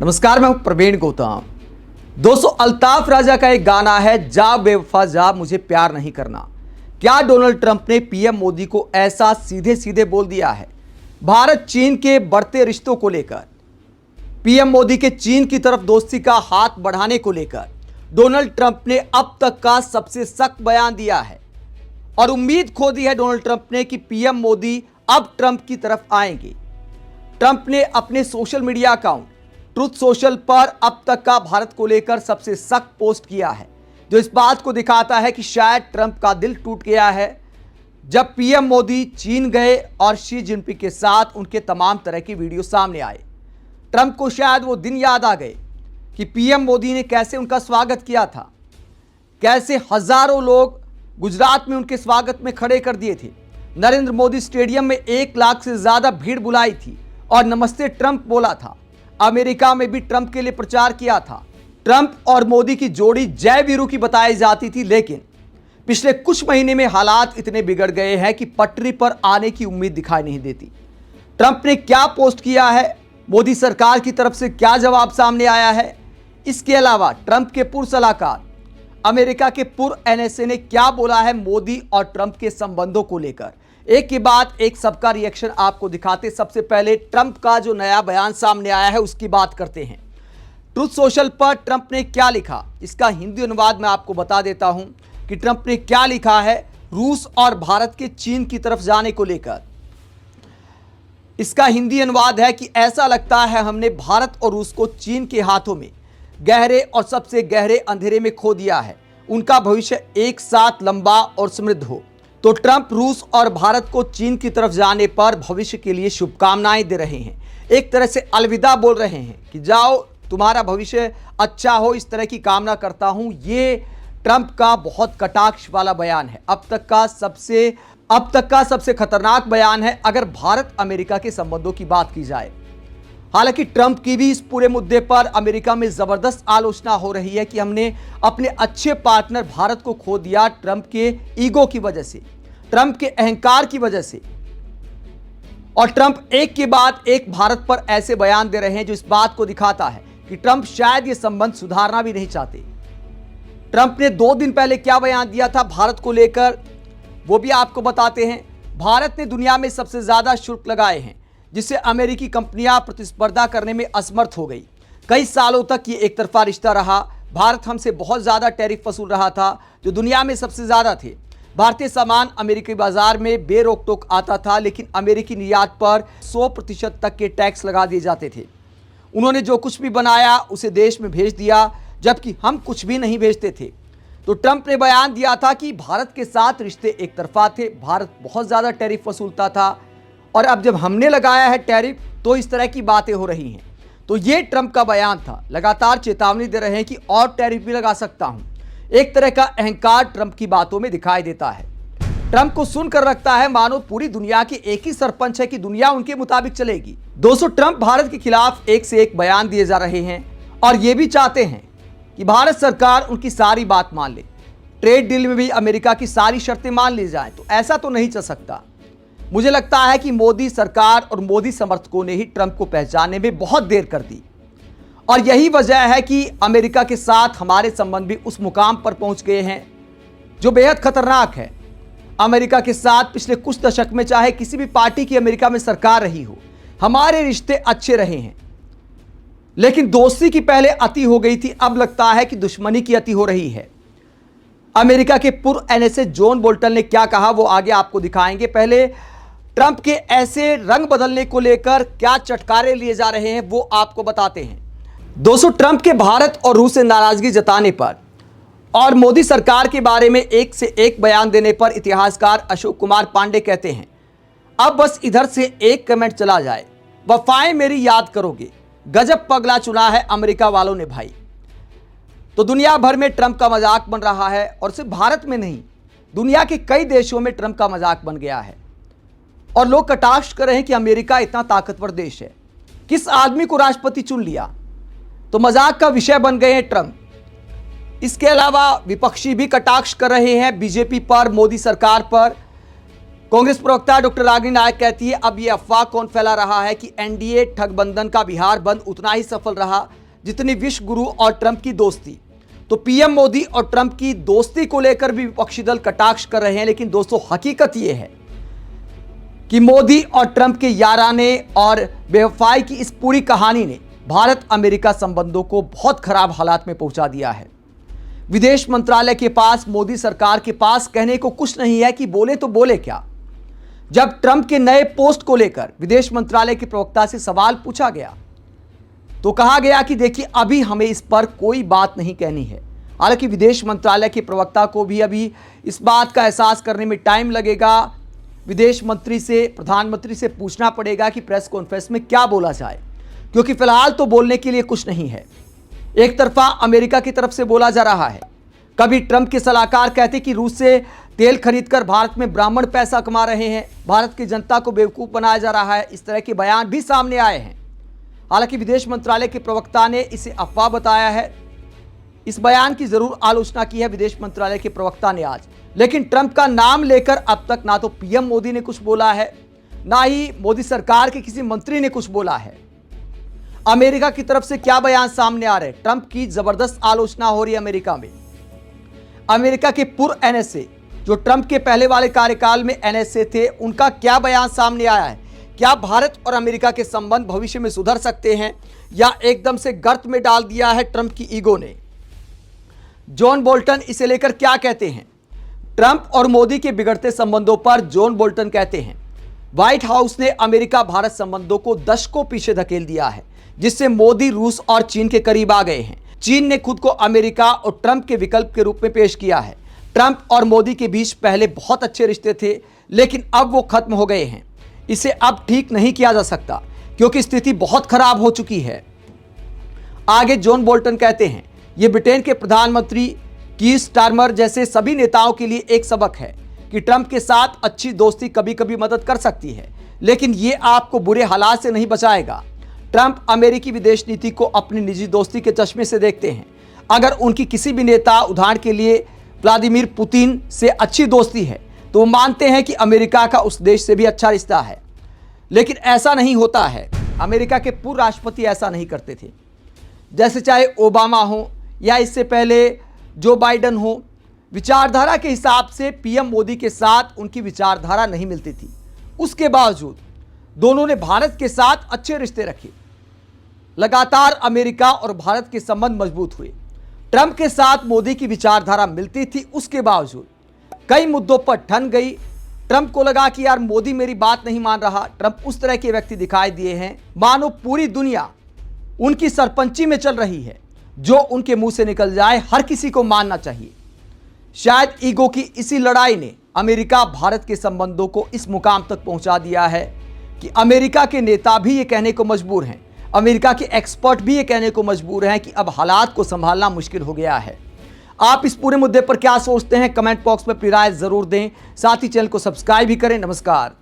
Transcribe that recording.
नमस्कार, मैं हूं प्रवीण गौतम। दोस्तों, अल्ताफ राजा का एक गाना है, जा बेवफा जा मुझे प्यार नहीं करना। क्या डोनाल्ड ट्रंप ने पीएम मोदी को ऐसा सीधे सीधे बोल दिया है? भारत चीन के बढ़ते रिश्तों को लेकर, पीएम मोदी के चीन की तरफ दोस्ती का हाथ बढ़ाने को लेकर डोनाल्ड ट्रंप ने अब तक का सबसे सख्त बयान दिया है और उम्मीद खो दी है डोनाल्ड ट्रंप ने कि पीएम मोदी अब ट्रंप की तरफ आएंगे। ट्रंप ने अपने social media account truth social पर अब तक का भारत को लेकर सबसे सख्त पोस्ट किया है, जो इस बात को दिखाता है कि शायद ट्रंप का दिल टूट गया है जब पीएम मोदी चीन गए और शी जिनपिंग के साथ उनके तमाम तरह की वीडियो सामने आए। ट्रंप को शायद वो दिन याद आ गए कि पीएम मोदी ने कैसे उनका स्वागत किया था, कैसे हजारों लोग गुजरात में उनके स्वागत में खड़े कर दिए थे। नरेंद्र मोदी स्टेडियम में 1 लाख से ज्यादा भीड़ बुलाई थी और नमस्ते ट्रंप बोला था। अमेरिका में भी ट्रंप के लिए प्रचार किया था। ट्रंप और मोदी की जोड़ी जय वीरू की बताई जाती थी, लेकिन पिछले कुछ महीने में हालात इतने बिगड़ गए हैं कि पटरी पर आने की उम्मीद दिखाई नहीं देती। ट्रंप ने क्या पोस्ट किया है, मोदी सरकार की तरफ से क्या जवाब सामने आया है, इसके अलावा ट्रंप के पूर्व सलाहकार अमेरिका के पूर्व एनएसए ने क्या बोला है मोदी और ट्रंप के संबंधों को लेकर, एक के बाद एक सबका रिएक्शन आपको दिखाते। सबसे पहले ट्रंप का जो नया बयान सामने आया है उसकी बात करते हैं। ट्रुथ सोशल पर ट्रंप ने क्या लिखा, इसका हिंदी अनुवाद मैं आपको बता देता हूं कि ट्रंप ने क्या लिखा है रूस और भारत के चीन की तरफ जाने को लेकर। इसका हिंदी अनुवाद है कि ऐसा लगता है हमने भारत और रूस को चीन के हाथों में गहरे और सबसे गहरे अंधेरे में खो दिया है। उनका भविष्य एक साथ लंबा और समृद्ध हो। तो ट्रंप रूस और भारत को चीन की तरफ जाने पर भविष्य के लिए शुभकामनाएं दे रहे हैं, एक तरह से अलविदा बोल रहे हैं कि जाओ, तुम्हारा भविष्य अच्छा हो, इस तरह की कामना करता हूं। ये ट्रंप का बहुत कटाक्ष वाला बयान है, अब तक का सबसे खतरनाक बयान है अगर भारत अमेरिका के संबंधों की बात की जाए। हालांकि ट्रंप की भी इस पूरे मुद्दे पर अमेरिका में जबरदस्त आलोचना हो रही है कि हमने अपने अच्छे पार्टनर भारत को खो दिया ट्रंप के ईगो की वजह से, ट्रंप के अहंकार की वजह से। और ट्रंप एक के बाद एक भारत पर ऐसे बयान दे रहे हैं जो इस बात को दिखाता है कि ट्रंप शायद ये संबंध सुधारना भी नहीं चाहते। ट्रंप ने 2 दिन पहले क्या बयान दिया था भारत को लेकर, वो भी आपको बताते हैं। भारत ने दुनिया में सबसे ज्यादा शुल्क लगाए हैं, जिससे अमेरिकी कंपनियां प्रतिस्पर्धा करने में असमर्थ हो गई। कई सालों तक ये एक तरफा रिश्ता रहा। भारत हमसे बहुत ज्यादा टैरिफ वसूल रहा था, जो दुनिया में सबसे ज्यादा थे। भारतीय सामान अमेरिकी बाजार में बेरोक टोक आता था, लेकिन अमेरिकी निर्यात पर 100% तक के टैक्स लगा दिए जाते थे। उन्होंने जो कुछ भी बनाया उसे देश में भेज दिया, जबकि हम कुछ भी नहीं भेजते थे। तो ट्रंप ने बयान दिया था कि भारत के साथ रिश्ते एक तरफा थे, भारत बहुत ज्यादा टैरिफ वसूलता था, और अब जब हमने लगाया है टैरिफ तो इस तरह की बातें हो रही हैं। तो ये ट्रंप का बयान था, लगातार चेतावनी दे रहे हैं कि और टैरिफ भी लगा सकता हूं। एक तरह का अहंकार ट्रंप की बातों में दिखाई देता है। ट्रंप को सुनकर लगता है मानो पूरी दुनिया के एक ही सरपंच है कि दुनिया उनके मुताबिक चलेगी। दोस्तों, ट्रंप भारत के खिलाफ एक से एक बयान दिए जा रहे हैं और ये भी चाहते हैं कि भारत सरकार उनकी सारी बात मान ले, ट्रेड डील में भी अमेरिका की सारी शर्तें मान ली जाएं। तो ऐसा तो नहीं चल सकता। मुझे लगता है कि मोदी सरकार और मोदी समर्थकों ने ही ट्रंप को पहचानने में बहुत देर कर दी, और यही वजह है कि अमेरिका के साथ हमारे संबंध भी उस मुकाम पर पहुंच गए हैं जो बेहद खतरनाक है। अमेरिका के साथ पिछले कुछ दशक में चाहे किसी भी पार्टी की अमेरिका में सरकार रही हो, हमारे रिश्ते अच्छे रहे हैं, लेकिन दोस्ती की पहले अति हो गई थी, अब लगता है कि दुश्मनी की अति हो रही है। अमेरिका के पूर्व एनएसए जॉन बोल्टन ने क्या कहा वो आगे आपको दिखाएंगे। पहले ट्रंप के ऐसे रंग बदलने को लेकर क्या चटकारे लिए जा रहे हैं वो आपको बताते हैं। दोस्तों, ट्रंप के भारत और रूस से नाराजगी जताने पर और मोदी सरकार के बारे में एक से एक बयान देने पर इतिहासकार अशोक कुमार पांडे कहते हैं, अब बस इधर से एक कमेंट चला जाए, वफाएं मेरी याद करोगे, गजब पगला चुना है अमेरिका वालों ने भाई। तो दुनिया भर में ट्रंप का मजाक बन रहा है, और सिर्फ भारत में नहीं, दुनिया के कई देशों में ट्रंप का मजाक बन गया है और लोग कटाक्ष कर रहे हैं कि अमेरिका इतना ताकतवर देश है, किस आदमी को राष्ट्रपति चुन लिया। तो मजाक का विषय बन गए हैं ट्रंप। इसके अलावा विपक्षी भी कटाक्ष कर रहे हैं बीजेपी पर, मोदी सरकार पर। कांग्रेस प्रवक्ता डॉक्टर रागिनी नायक कहती है, अब यह अफवाह कौन फैला रहा है कि एनडीए ठगबंधन का बिहार बंद उतना ही सफल रहा जितनी विश्व गुरु और ट्रंप की दोस्ती। तो पीएम मोदी और ट्रंप की दोस्ती को लेकर भी विपक्षी दल कटाक्ष कर रहे हैं, लेकिन दोस्तों हकीकत यह है कि मोदी और ट्रंप के याराने और बेवफाई की इस पूरी कहानी ने भारत अमेरिका संबंधों को बहुत खराब हालात में पहुंचा दिया है। विदेश मंत्रालय के पास, मोदी सरकार के पास कहने को कुछ नहीं है कि बोले तो बोले क्या। जब ट्रंप के नए पोस्ट को लेकर विदेश मंत्रालय के प्रवक्ता से सवाल पूछा गया तो कहा गया कि देखिए, अभी हमें इस पर कोई बात नहीं कहनी है। हालांकि विदेश मंत्रालय के प्रवक्ता को भी अभी इस बात का एहसास करने में टाइम लगेगा। विदेश मंत्री से, प्रधानमंत्री से पूछना पड़ेगा कि प्रेस कॉन्फ्रेंस में क्या बोला जाए, क्योंकि फिलहाल तो बोलने के लिए कुछ नहीं है। एक तरफा अमेरिका की तरफ से बोला जा रहा है, कभी ट्रंप के सलाहकार कहते कि रूस से तेल खरीदकर भारत में ब्राह्मण पैसा कमा रहे हैं, भारत की जनता को बेवकूफ़ बनाया जा रहा है। इस तरह के बयान भी सामने आए हैं। हालांकि विदेश मंत्रालय के प्रवक्ता ने इसे अफवाह बताया है। इस बयान की जरूर आलोचना की है विदेश मंत्रालय के प्रवक्ता ने आज, लेकिन ट्रंप का नाम लेकर अब तक ना तो पीएम मोदी ने कुछ बोला है, ना ही मोदी सरकार के किसी मंत्री ने कुछ बोला है। अमेरिका की तरफ से क्या बयान सामने आ रहे हैं? ट्रंप की जबरदस्त आलोचना हो रही है अमेरिका में। अमेरिका के पूर्व एनएसए, जो ट्रंप के पहले वाले कार्यकाल में एनएसए थे, उनका क्या बयान सामने आया है? क्या भारत और अमेरिका के संबंध भविष्य में सुधर सकते हैं या एकदम से गर्त में डाल दिया है ट्रंप की ईगो ने? जॉन बोल्टन इसे लेकर क्या कहते हैं? ट्रंप और मोदी के बिगड़ते संबंधों पर जॉन बोल्टन कहते हैं, व्हाइट हाउस ने अमेरिका भारत संबंधों को दशकों पीछे धकेल दिया है, जिससे मोदी रूस और चीन के करीब आ गए हैं। चीन ने खुद को अमेरिका और ट्रंप के विकल्प के रूप में पेश किया है। ट्रंप और मोदी के बीच पहले बहुत अच्छे रिश्ते थे, लेकिन अब वो खत्म हो गए हैं। इसे अब ठीक नहीं किया जा सकता, क्योंकि स्थिति बहुत खराब हो चुकी है। आगे जॉन बोल्टन कहते हैं, ये ब्रिटेन के प्रधानमंत्री कीर स्टारमर जैसे सभी नेताओं के लिए एक सबक है कि ट्रंप के साथ अच्छी दोस्ती कभी कभी मदद कर सकती है, लेकिन ये आपको बुरे हालात से नहीं बचाएगा। ट्रंप अमेरिकी विदेश नीति को अपनी निजी दोस्ती के चश्मे से देखते हैं। अगर उनकी किसी भी नेता, उदाहरण के लिए व्लादिमीर पुतिन से अच्छी दोस्ती है, तो वो मानते हैं कि अमेरिका का उस देश से भी अच्छा रिश्ता है। लेकिन ऐसा नहीं होता है। अमेरिका के पूर्व राष्ट्रपति ऐसा नहीं करते थे। जैसे चाहे ओबामा हो या इससे पहले जो बाइडन हो, विचारधारा के हिसाब से पीएम मोदी के साथ उनकी विचारधारा नहीं मिलती थी। उसके बावजूद दोनों ने भारत के साथ अच्छे रिश्ते रखे। लगातार अमेरिका और भारत के संबंध मजबूत हुए। ट्रंप के साथ मोदी की विचारधारा मिलती थी, उसके बावजूद कई मुद्दों पर ठन गई। ट्रंप को लगा कि यार मोदी मेरी बात नहीं मान रहा। ट्रंप उस तरह के व्यक्ति दिखाई दिए हैं मानो पूरी दुनिया उनकी सरपंची में चल रही है। जो उनके मुंह से निकल जाए हर किसी को मानना चाहिए। शायद ईगो की इसी लड़ाई ने अमेरिका भारत के संबंधों को इस मुकाम तक पहुंचा दिया है कि अमेरिका के नेता भी ये कहने को मजबूर हैं, अमेरिका के एक्सपर्ट भी ये कहने को मजबूर हैं कि अब हालात को संभालना मुश्किल हो गया है। आप इस पूरे मुद्दे पर क्या सोचते हैं? कमेंट बॉक्स में अपनी राय जरूर दें। साथ ही चैनल को सब्सक्राइब भी करें। नमस्कार।